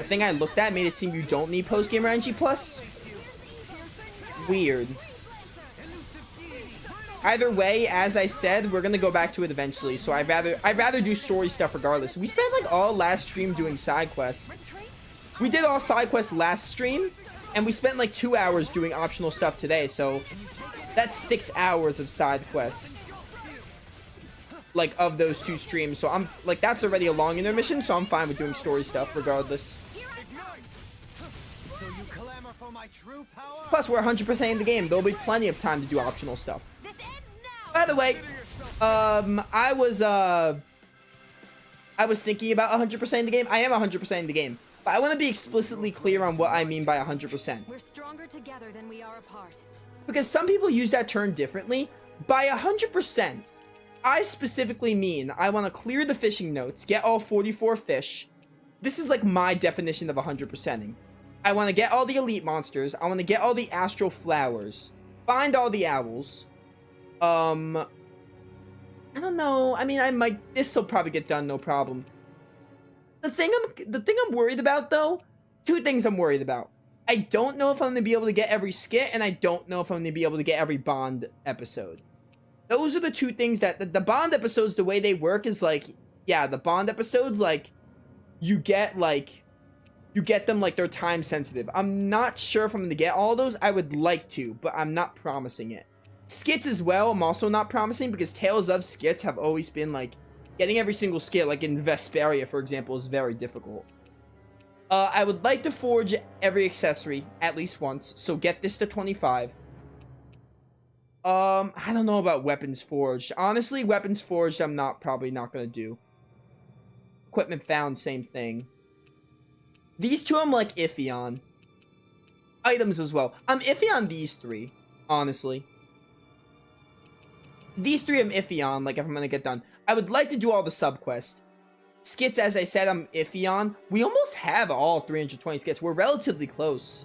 The thing I looked at made it seem you don't need post-game RNG plus. Weird. Either way, as I said, we're gonna go back to it eventually. So I'd rather do story stuff regardless. We spent like all last stream doing side quests. We did all side quests last stream, and we spent like 2 hours doing optional stuff today. So that's 6 hours of side quests, like of those 2 streams. So I'm like, that's already a long intermission. So I'm fine with doing story stuff regardless. Plus, we're 100% in the game. There'll be plenty of time to do optional stuff. By the way, I was thinking about 100% in the game. I am 100% in the game, but I want to be explicitly clear on what I mean by 100%. We're stronger together than we are apart. Because some people use that term differently. By 100%, I specifically mean I want to clear the fishing notes, get all 44 fish. This is like my definition of 100%ing. I want to get all the elite monsters. I want to get all the astral flowers. Find all the owls. I don't know. I mean, I might. This will probably get done, no problem. The thing I'm worried about, though, 2 things I'm worried about. I don't know if I'm gonna be able to get every skit, and I don't know if I'm gonna be able to get every Bond episode. Those are the 2 things that the Bond episodes, the way they work is like, yeah, the Bond episodes, like, you get them like they're time sensitive. I'm not sure if I'm gonna get all those. I would like to, but I'm not promising it. Skits as well, I'm also not promising, because Tales of skits have always been like, getting every single skit, like in Vesperia, for example, is very difficult. I would like to forge every accessory at least once, so get this to 25. I don't know about weapons forged. Honestly, weapons forged, I'm probably not gonna do. Equipment found, same thing. These 2 I'm like iffy on. Items as well. I'm iffy on these 3, honestly. These 3 I'm iffy on, like if I'm gonna get done. I would like to do all the subquests. Skits, as I said, I'm iffy on. We almost have all 320 skits. We're relatively close.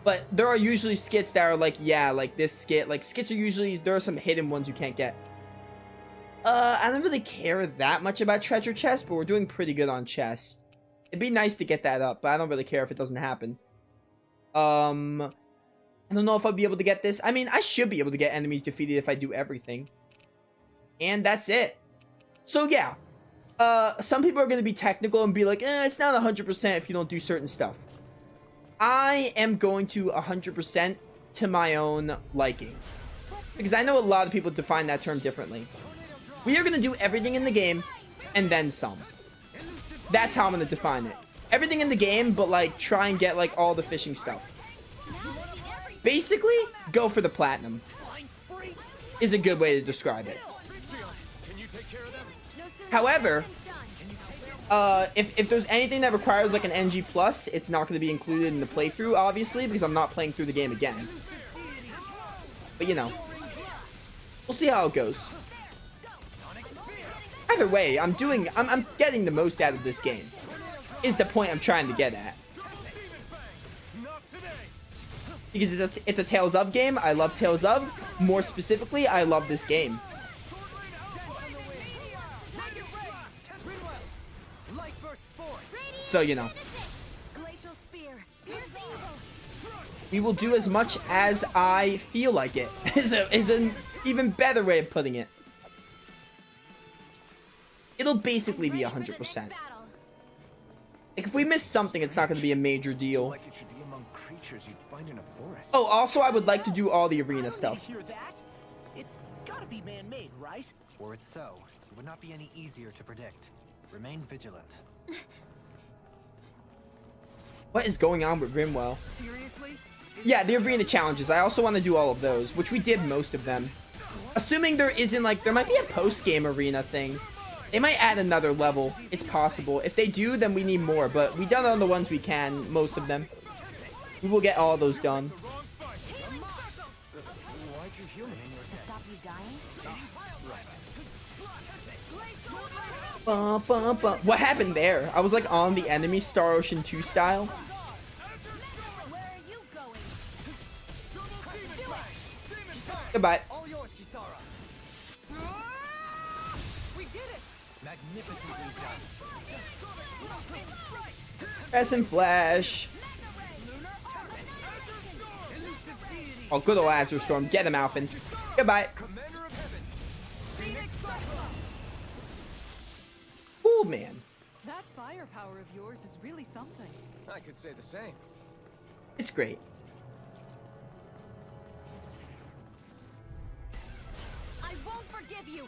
But there are usually skits that are like, yeah, like this skit. Like, skits are usually, there are some hidden ones you can't get. I don't really care that much about treasure chests, but we're doing pretty good on chests. It'd be nice to get that up, but I don't really care if it doesn't happen. I don't know if I'll be able to get this. I mean, I should be able to get enemies defeated if I do everything. And that's it. So, yeah. Some people are going to be technical and be like, it's not 100% if you don't do certain stuff. I am going to 100% to my own liking. Because I know a lot of people define that term differently. We are going to do everything in the game, and then some. That's how I'm going to define it. Everything in the game, but like, try and get like all the fishing stuff. Basically, go for the platinum. Is a good way to describe it. However, if there's anything that requires like an NG+, it's not going to be included in the playthrough, obviously, because I'm not playing through the game again. But, you know, we'll see how it goes. Either way, I'm getting the most out of this game, is the point I'm trying to get at. Because it's a Tales of game. I love Tales of. More specifically, I love this game. So, you know. We will do as much as I feel like it. Is an even better way of putting it. It'll basically be 100%. Like, if we miss something, it's not going to be a major deal. Oh, also, I would like to do all the arena stuff. It's gotta be man-made, right? Were it so, it would not be any easier to predict. Remain vigilant. What is going on with Rimwell? Seriously? Yeah, the arena challenges. I also want to do all of those, which we did most of them. Assuming there isn't, like, there might be a post-game arena thing. They might add another level. It's possible. If they do, then we need more, but we done on the ones we can, most of them. We will get all those done. What happened there? I was like on the enemy, Star Ocean 2 style. Goodbye. Magnificently done. Crescent Flash. Oh, good old Azure Storm. Get him, Alphen. Goodbye. Ooh, man. That firepower of yours is really something. I could say the same. It's great. I won't forgive you.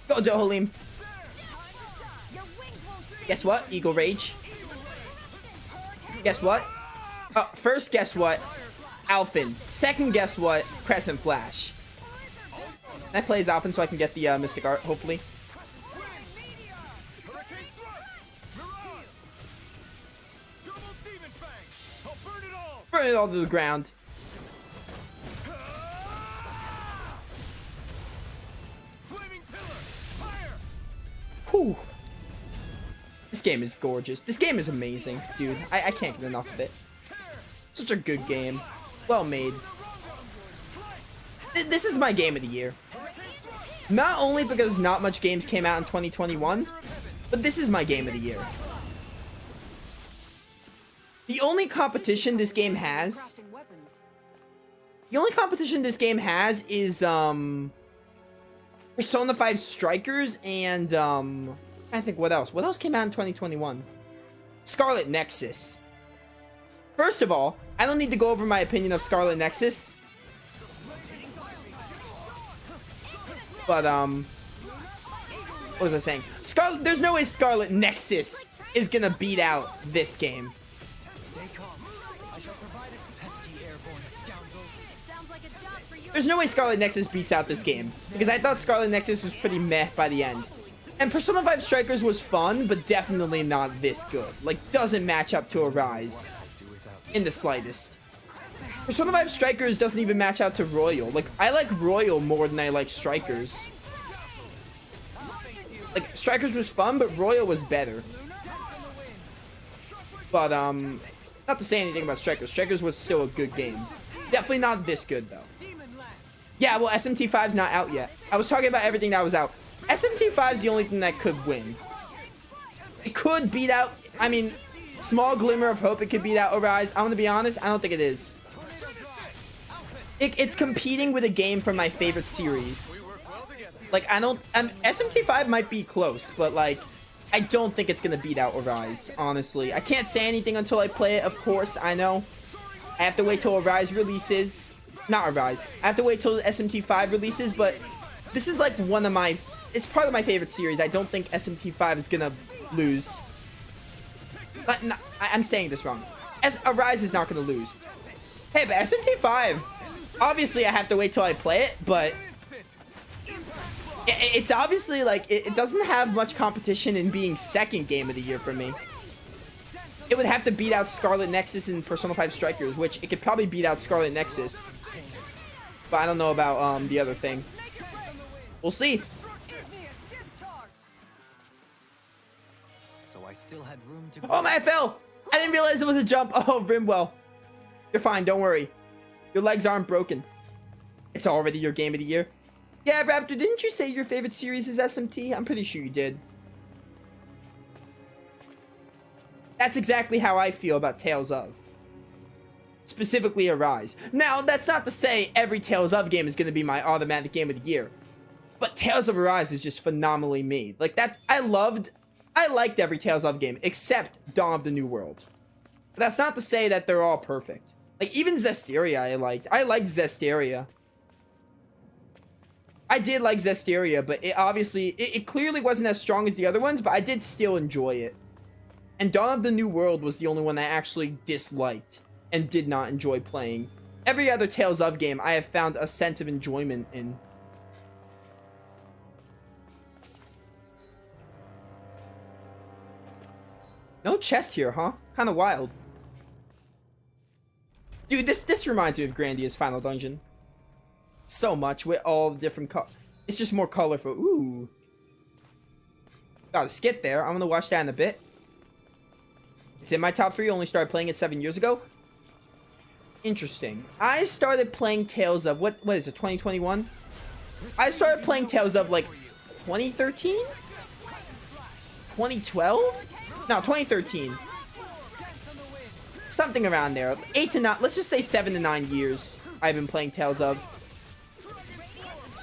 Go, Dohalim. Guess what? Eagle Rage. Guess what? First, guess what? Alphen. Second, guess what? Crescent Flash. I play as Alphen so I can get the Mystic Art, hopefully. Burn it all to the ground. Whew. This game is gorgeous. This game is amazing, dude. I can't get enough of it. Such a good game. Well made. This is my game of the year. Not only because not much games came out in 2021, but this is my game of the year. The only competition this game has... The only competition this game has is, Persona 5 Strikers and, I think what else? What else came out in 2021? Scarlet Nexus. First of all, I don't need to go over my opinion of Scarlet Nexus. But, what was I saying? There's no way Scarlet Nexus is gonna beat out this game. There's no way Scarlet Nexus beats out this game, because I thought Scarlet Nexus was pretty meh by the end. And Persona 5 Strikers was fun, but definitely not this good. Like, doesn't match up to Arise in the slightest. Persona 5 Strikers doesn't even match out to Royal. Like, I like Royal more than I like Strikers. Like, Strikers was fun, but Royal was better. But, not to say anything about Strikers. Strikers was still a good game. Definitely not this good, though. Yeah, well, SMT5's not out yet. I was talking about everything that was out. SMT5 is the only thing that could win. It could beat out... I mean, small glimmer of hope it could beat out Arise. I'm gonna be honest, I don't think it is. It's competing with a game from my favorite series. Like, I don't... SMT5 might be close, but, like, I don't think it's gonna beat out Arise, honestly. I can't say anything until I play it, of course, I know. I have to wait till Arise releases. Not Arise. I have to wait till SMT5 releases, but this is like one of my... It's part of my favorite series. I don't think SMT5 is gonna lose. I'm saying this wrong. Arise is not gonna lose. Hey, but SMT5... Obviously, I have to wait till I play it, but... It's obviously, like, it doesn't have much competition in being second game of the year for me. It would have to beat out Scarlet Nexus and Persona 5 Strikers, which it could probably beat out Scarlet Nexus. But I don't know about the other thing. We'll see. So I still had room to... Oh my, I fell! I didn't realize it was a jump. Oh, Rimwell. You're fine, don't worry. Your legs aren't broken. It's already your game of the year. Yeah, Raptor, didn't you say your favorite series is SMT? I'm pretty sure you did. That's exactly how I feel about Tales of. Specifically Arise. Now, that's not to say every Tales of game is going to be my automatic game of the year. But Tales of Arise is just phenomenally made. Like, that, I liked every Tales of game, except Dawn of the New World. But that's not to say that they're all perfect. Like, even Zestiria I liked. I liked Zestiria. I did like Zestiria, but it obviously, it clearly wasn't as strong as the other ones, but I did still enjoy it. And Dawn of the New World was the only one I actually disliked and did not enjoy playing. Every other Tales of game I have found a sense of enjoyment in. No chest here, huh? Kind of wild. Dude, this reminds me of Grandia's Final Dungeon. So much with all the different it's just more colorful. Ooh. Got a skit there. I'm gonna watch that in a bit. It's in my top 3. Only started playing it 7 years ago. Interesting. I started playing Tales of what is it, 2021? I started playing Tales of like 2013? 2012? No, 2013. Something around there. 8 to 9, let's just say 7 to 9 years I've been playing Tales of.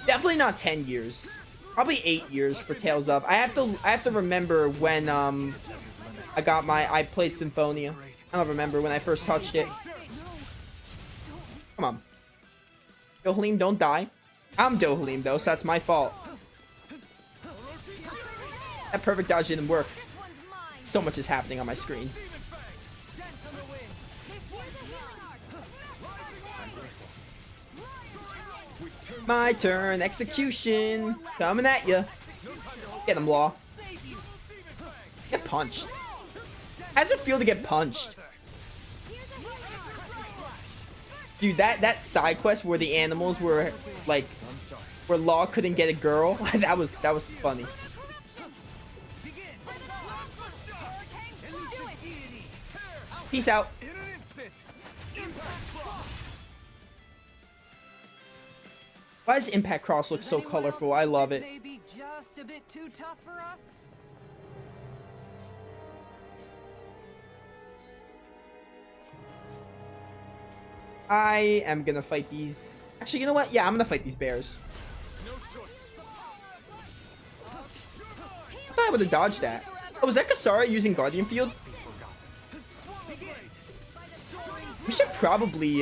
Definitely not 10 years. Probably 8 years for Tales of. I have to remember when I played Symphonia. I don't remember when I first touched it. Come on. Dohalim, don't die. I'm Dohalim though, so that's my fault. That perfect dodge didn't work. So much is happening on my screen. My turn, execution. Coming at ya. Get him, Law. Get punched. How does it feel to get punched? Dude, that side quest where the animals were like, where Law couldn't get a girl, that was funny. Peace out. Why does Impact Cross look so colorful? I love it. Maybe just a bit too tough for us. I am gonna fight these. Actually, you know what? Yeah, I'm gonna fight these bears. I thought I would have dodged that. Oh, was that Kasara using Guardian Field? We should probably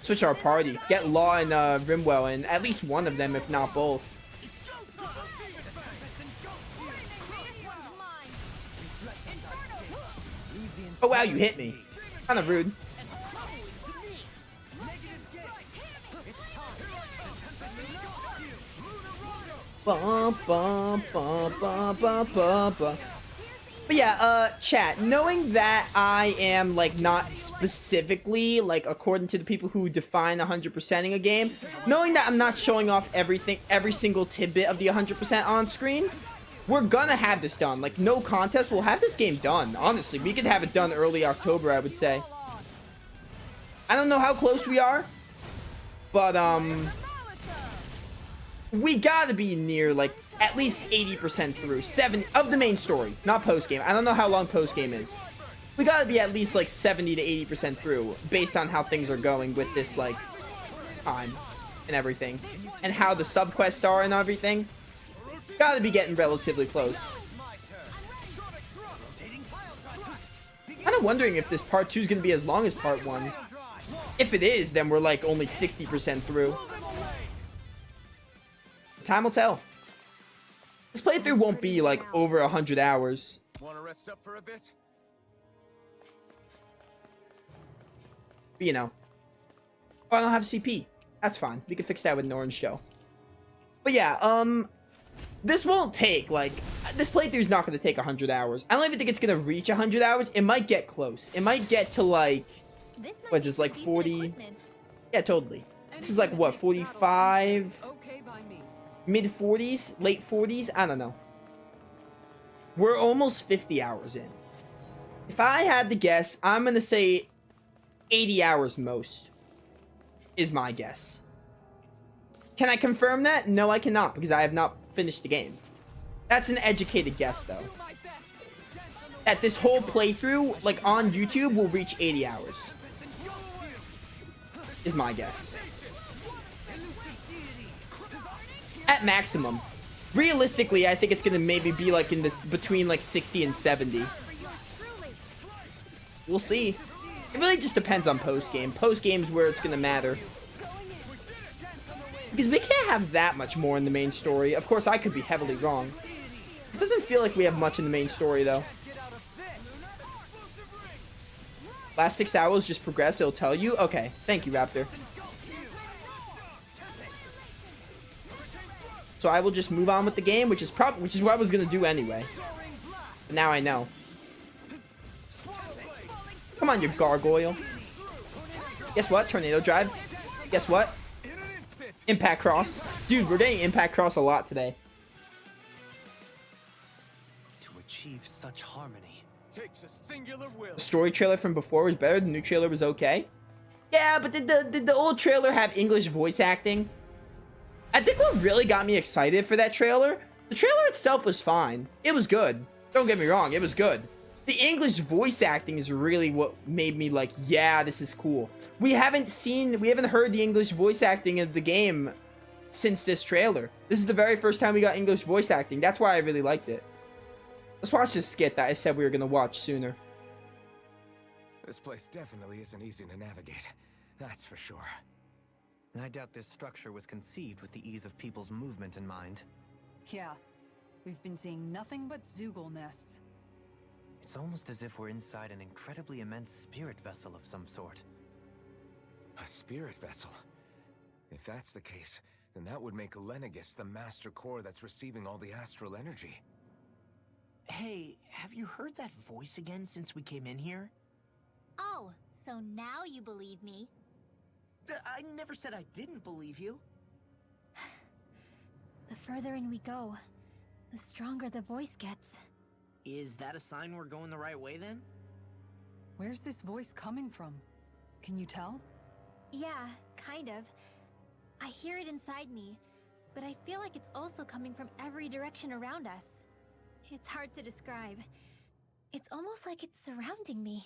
switch our party. Get Law and Rimwell and at least one of them, if not both. Oh wow, you hit me. Kind of rude. Bum, bum, bum, bum, bum, bum, bum. But yeah, chat, knowing that I am, like, not specifically, like, according to the people who define 100%ing a game, knowing that I'm not showing off everything, every single tidbit of the 100% on screen, we're gonna have this done. Like, no contest, we'll have this game done. Honestly, we could have it done early October, I would say. I don't know how close we are, but, we gotta be near, like, at least 80% through. 7 of the main story, not post-game. I don't know how long post-game is. We gotta be at least, like, 70 to 80% through, based on how things are going with this, like, time and everything. And how the subquests are and everything. Gotta be getting relatively close. Kinda wondering if this part 2 is gonna be as long as part 1. If it is, then we're, like, only 60% through. Time will tell. This playthrough won't be like over 100 hours. Wanna rest up for a bit? But, you know. Oh, I don't have CP. That's fine. We can fix that with an orange Joe. But yeah, this won't take, like, this playthrough's not going to take 100 hours. I don't even think it's going to reach 100 hours. It might get close. It might get to, like, what is this, like 40? Yeah, totally. This is like, what, 45? Mid 40s, late 40s, I don't know. We're almost 50 hours in. If I had to guess, I'm gonna say 80 hours most is my guess. Can I confirm that? No, I cannot, because I have not finished the game. That's an educated guess, though. That this whole playthrough, like on YouTube, will reach 80 hours. Is my guess. At maximum. Realistically, I think it's gonna maybe be like in this between like 60 and 70. We'll see. It really just depends on post-game. Post-game's where it's gonna matter. Because we can't have that much more in the main story. Of course, I could be heavily wrong. It doesn't feel like we have much in the main story, though. Last 6 hours, just progress, it'll tell you? Okay, thank you, Raptor. So I will just move on with the game, which is what I was gonna do anyway. But now I know. Come on, you gargoyle. Guess what? Tornado drive. Guess what? Impact cross. Dude, we're getting impact cross a lot today. To achieve such harmony, takes a singular will. The story trailer from before was better. The new trailer was okay. Yeah, but did the old trailer have English voice acting? I think what really got me excited for that trailer, the trailer itself was fine. It was good. Don't get me wrong, it was good. The English voice acting is really what made me like, yeah, this is cool. We haven't heard the English voice acting of the game since this trailer. This is the very first time we got English voice acting. That's why I really liked it. Let's watch this skit that I said we were gonna watch sooner. This place definitely isn't easy to navigate. That's for sure. I doubt this structure was conceived with the ease of people's movement in mind. Yeah. We've been seeing nothing but Zoogle nests. It's almost as if we're inside an incredibly immense spirit vessel of some sort. A spirit vessel? If that's the case, then that would make Lenegus the master core that's receiving all the astral energy. Hey, have you heard that voice again since we came in here? Oh, so now you believe me. I never said I didn't believe you. The further in we go, the stronger the voice gets. Is that a sign we're going the right way then? Where's this voice coming from? Can you tell? Yeah, kind of. I hear it inside me, but I feel like it's also coming from every direction around us. It's hard to describe. It's almost like it's surrounding me.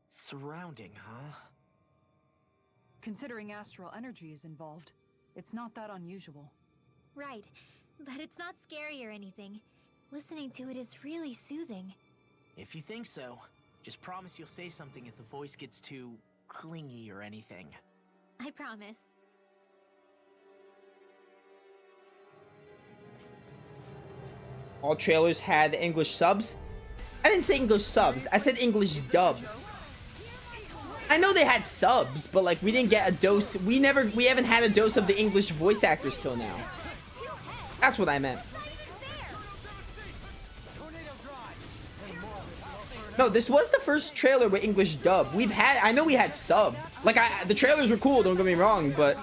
Surrounding, huh? Considering astral energy is involved, it's not that unusual. Right, but it's not scary or anything. Listening to it is really soothing. If you think so, just promise you'll say something if the voice gets too clingy or anything. I promise. All trailers had English subs. I didn't say English subs. I said English dubs. I know they had subs, but like we didn't get a dose. We haven't had a dose of the English voice actors till now. That's what I meant. No, this was the first trailer with English dub. I know we had sub. Like the trailers were cool, don't get me wrong, but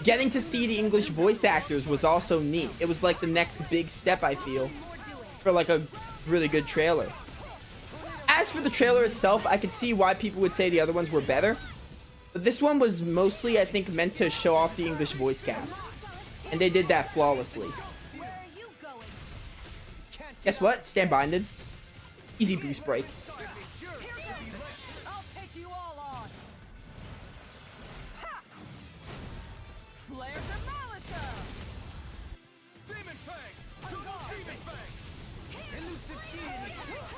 getting to see the English voice actors was also neat. It was like the next big step, I feel, for like a really good trailer. As for the trailer itself, I could see why people would say the other ones were better. But this one was mostly, I think, meant to show off the English voice cast. And they did that flawlessly. Guess what? Stand binded. Easy boost break. I'll take you all on. Ha! Flare Demolition! Demon Fang! Demon Fang! Elusive deity!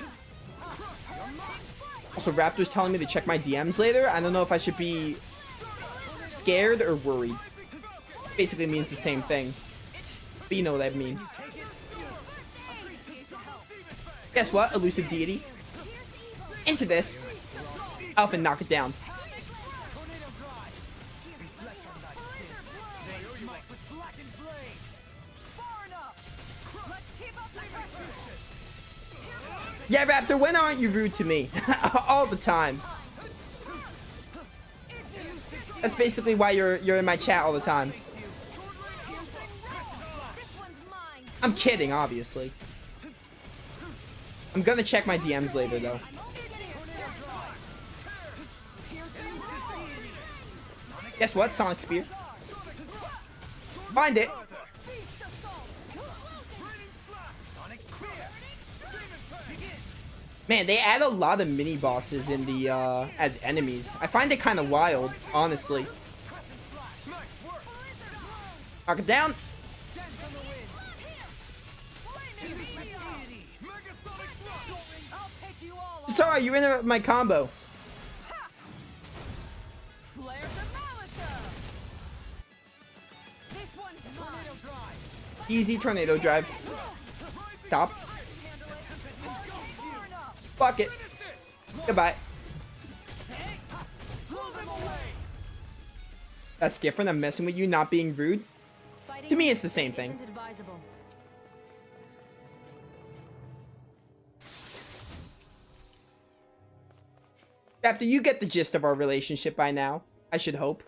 Also, Raptor's telling me to check my DMs later. I don't know if I should be scared or worried. Basically means the same thing. But you know what I mean. Guess what? Elusive deity. Into this. Alpha, knock it down. Yeah, Raptor, when aren't you rude to me? All the time. That's basically why you're in my chat all the time. I'm kidding, obviously. I'm gonna check my DMs later, though. Guess what? Sonic Spear. Find it. Man, they add a lot of mini bosses in the as enemies. I find it kind of wild, honestly. Knock it down. Sorry, you interrupted my combo. Easy tornado drive. Stop. Fuck it. Goodbye. That's different. I'm messing with you, not being rude. To me, it's the same thing. Raptor, you get the gist of our relationship by now. I should hope.